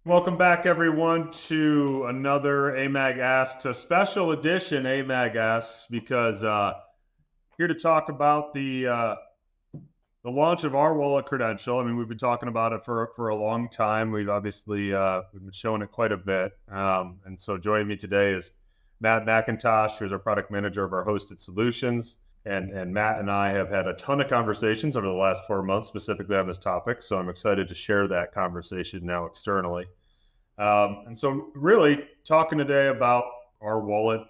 Welcome back, everyone, to another AMAG Asks, a special edition AMAG Asks, because here to talk about the launch of our wallet Credential. I mean, we've been talking about it for a long time. We've obviously we've been showing it quite a bit, and so joining me today is Matt Macintosh, who's our product manager of our hosted solutions. And Matt and I have had a ton of conversations over the last 4 months, specifically on this topic. So I'm excited to share that conversation now externally. And so really talking today about our wallet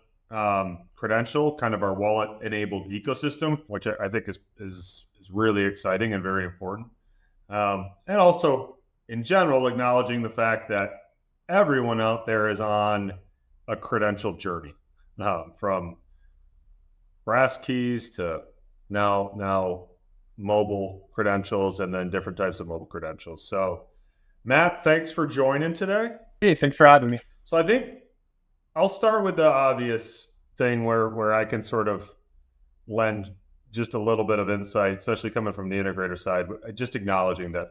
Credential, kind of our wallet-enabled ecosystem, which I think is really exciting and very important. And also, in general, acknowledging the fact that everyone out there is on a credential journey, from brass keys to now mobile credentials, and then different types of mobile credentials. So Matt, thanks for joining today. Hey, thanks for having me. So I think I'll start with the obvious thing where I can sort of lend just a little bit of insight, especially coming from the integrator side, just acknowledging that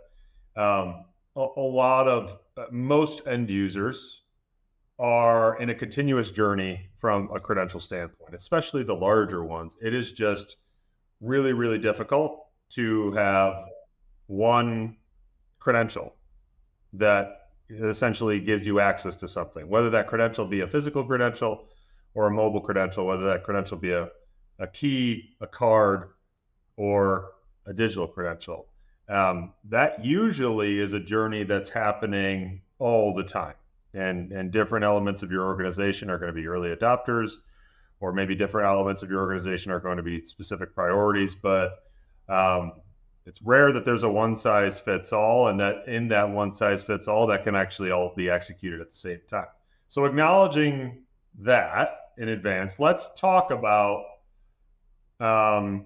a lot of most end users are in a continuous journey from a credential standpoint, especially the larger ones. It is just really, really difficult to have one credential that essentially gives you access to something, whether that credential be a physical credential or a mobile credential, whether that credential be a key, a card, or a digital credential. That usually is a journey that's happening all the time. And different elements of your organization are going to be early adopters, or maybe different elements of your organization are going to be specific priorities. But it's rare that there's a one size fits all, and that in that one size fits all, that can actually all be executed at the same time. So acknowledging that in advance, let's talk about the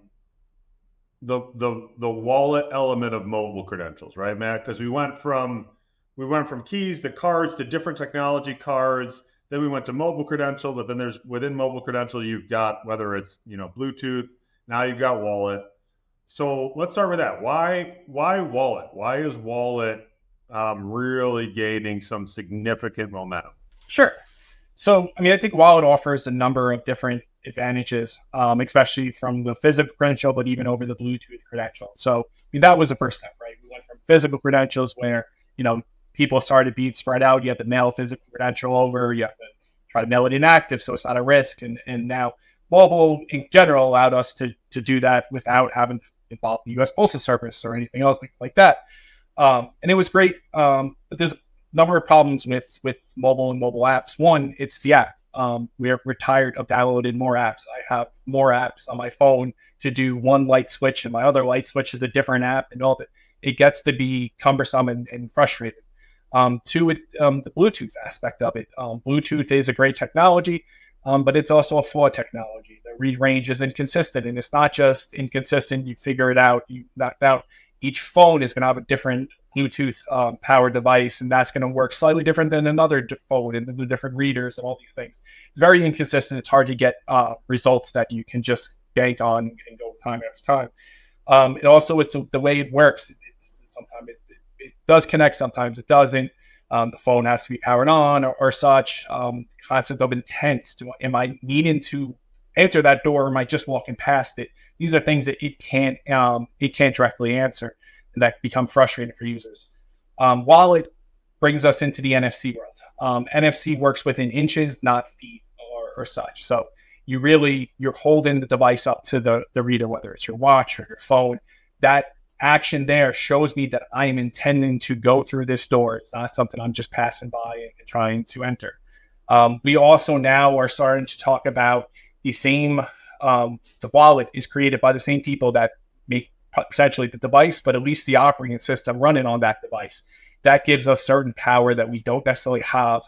wallet element of mobile credentials, right, Matt? Because we went from keys to cards to different technology cards. Then we went to mobile credential, but then within mobile credential, you've got whether it's Bluetooth. Now you've got wallet. So let's start with that. Why wallet? Why is wallet really gaining some significant momentum? Sure. So, I think wallet offers a number of different advantages, especially from the physical credential, but even over the Bluetooth credential. So, that was the first step, right? We went from physical credentials where, people started being spread out. You have to mail a physical credential over. You have to try to mail it inactive, so it's not a risk. And now mobile in general allowed us to do that without having to involve the U.S. Postal Service or anything else like that. And it was great. But there's a number of problems with mobile and mobile apps. One, it's the app. We're tired of downloading more apps. I have more apps on my phone to do one light switch, and my other light switch is a different app, and all that. It gets to be cumbersome and frustrating. Two, the Bluetooth aspect of it. Bluetooth is a great technology, but it's also a flawed technology. The read range is inconsistent, and it's not just inconsistent. You figure it out, you knocked out. Each phone is going to have a different Bluetooth powered device, and that's going to work slightly different than another phone, and the different readers and all these things. It's very inconsistent. It's hard to get results that you can just bank on and go time after time. And also, it's the way it works. Sometimes it does connect, sometimes it doesn't. The phone has to be powered on or such. Concept of intent. Am I needing to enter that door, or am I just walking past it? These are things that it can't directly answer, and that become frustrating for users. Wallet brings us into the NFC world. NFC works within inches, not feet or such. So you're holding the device up to the reader, whether it's your watch or your phone. That action there shows me that I am intending to go through this door. It's not something I'm just passing by and trying to enter. We also now are starting to talk about the same, the wallet is created by the same people that make potentially the device, but at least the operating system running on that device. That gives us certain power that we don't necessarily have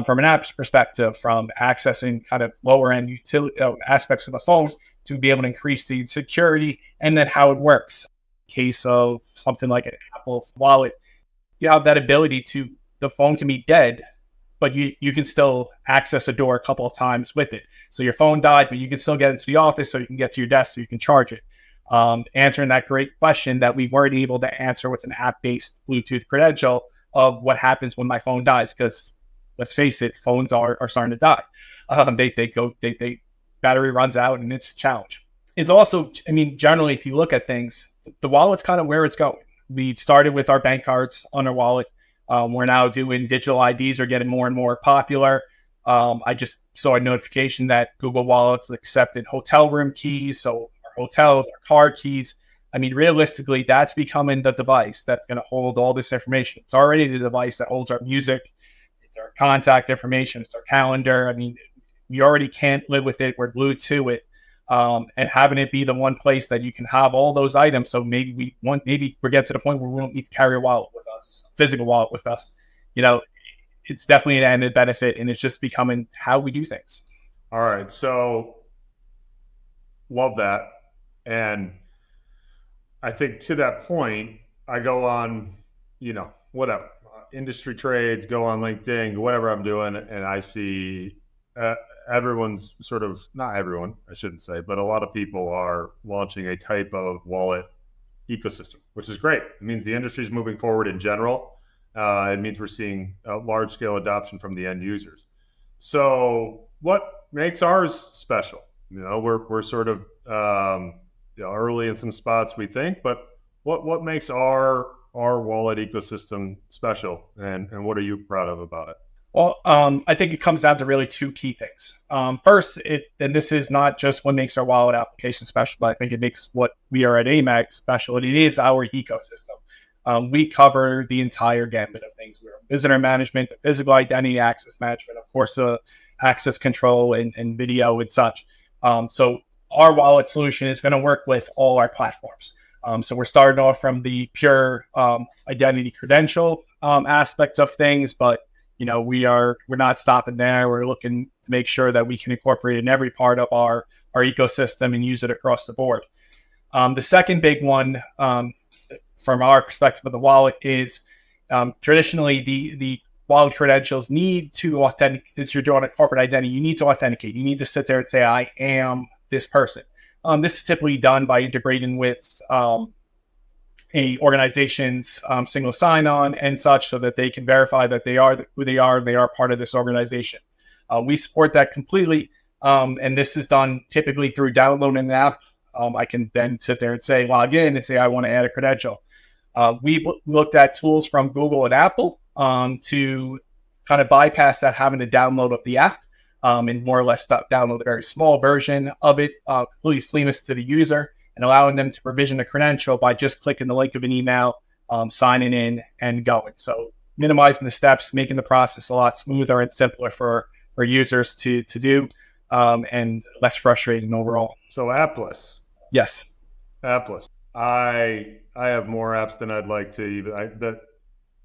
from an app's perspective, from accessing kind of lower end utility aspects of the phone to be able to increase the security, and then how it works. Case of something like an Apple wallet, you have that ability to, the phone can be dead, but you can still access a door a couple of times with it. So your phone died, but you can still get into the office so you can get to your desk so you can charge it. Answering that great question that we weren't able to answer with an app-based Bluetooth credential of what happens when my phone dies, because let's face it, phones are starting to die. They battery runs out and it's a challenge. It's also, I mean, generally, if you look at things, the wallet's kind of where it's going. We started with our bank cards on our wallet. We're now doing digital IDs are getting more and more popular. I just saw a notification that Google Wallets accepted hotel room keys. So our hotels, our card keys. I mean, realistically, that's becoming the device that's going to hold all this information. It's already the device that holds our music. It's our contact information. It's our calendar. I mean, we already can't live with it. We're glued to it. And having it be the one place that you can have all those items. So maybe we get to the point where we don't need to carry a wallet with us, physical wallet with us. You know, it's definitely an added benefit, and it's just becoming how we do things. All right. So love that. And I think to that point, I go on, whatever, industry trades, go on LinkedIn, whatever I'm doing, and I see everyone's sort of, not everyone, I shouldn't say, but a lot of people are launching a type of wallet ecosystem, which is great. It means the industry is moving forward in general. It means we're seeing large scale adoption from the end users. So what makes ours special? We're sort of early in some spots, we think, but what makes our wallet ecosystem special, and what are you proud of about it? Well, I think it comes down to really two key things. First, and this is not just what makes our wallet application special, but I think it makes what we are at AMAG special. And it is our ecosystem. We cover the entire gambit of things. We're visitor management, the physical identity access management, of course, access control and video and such. So our wallet solution is going to work with all our platforms. So we're starting off from the pure identity credential aspects of things, but we're not stopping there. We're looking to make sure that we can incorporate it in every part of our ecosystem and use it across the board. The second big one from our perspective of the wallet is traditionally the wallet credentials need to authenticate. Since you're doing a corporate identity, you need to authenticate. You need to sit there and say, I am this person. This is typically done by integrating with a organization's single sign-on and such, so that they can verify that they are who they are. They are part of this organization. We support that completely, and this is done typically through downloading an app. I can then sit there and say, log in and say, I want to add a credential. We looked at tools from Google and Apple to kind of bypass that, having to download up the app and more or less download a very small version of it, completely seamless to the user, and allowing them to provision a credential by just clicking the link of an email, signing in, and going. So minimizing the steps, making the process a lot smoother and simpler for users to do, and less frustrating overall. So appless. Yes. Appless. I have more apps than I'd like to even.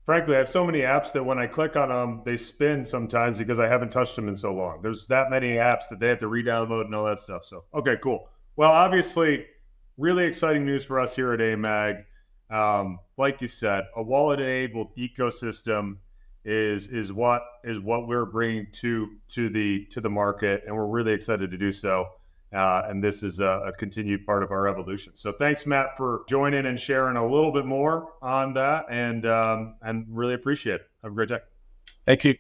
Frankly, I have so many apps that when I click on them, they spin sometimes because I haven't touched them in so long. There's that many apps that they have to re-download and all that stuff. So, okay, cool. Well, obviously, really exciting news for us here at AMAG. Like you said, a wallet-enabled ecosystem is what we're bringing to the market, and we're really excited to do so. And this is a continued part of our evolution. So thanks, Matt, for joining and sharing a little bit more on that, and really appreciate it. Have a great day. Thank you.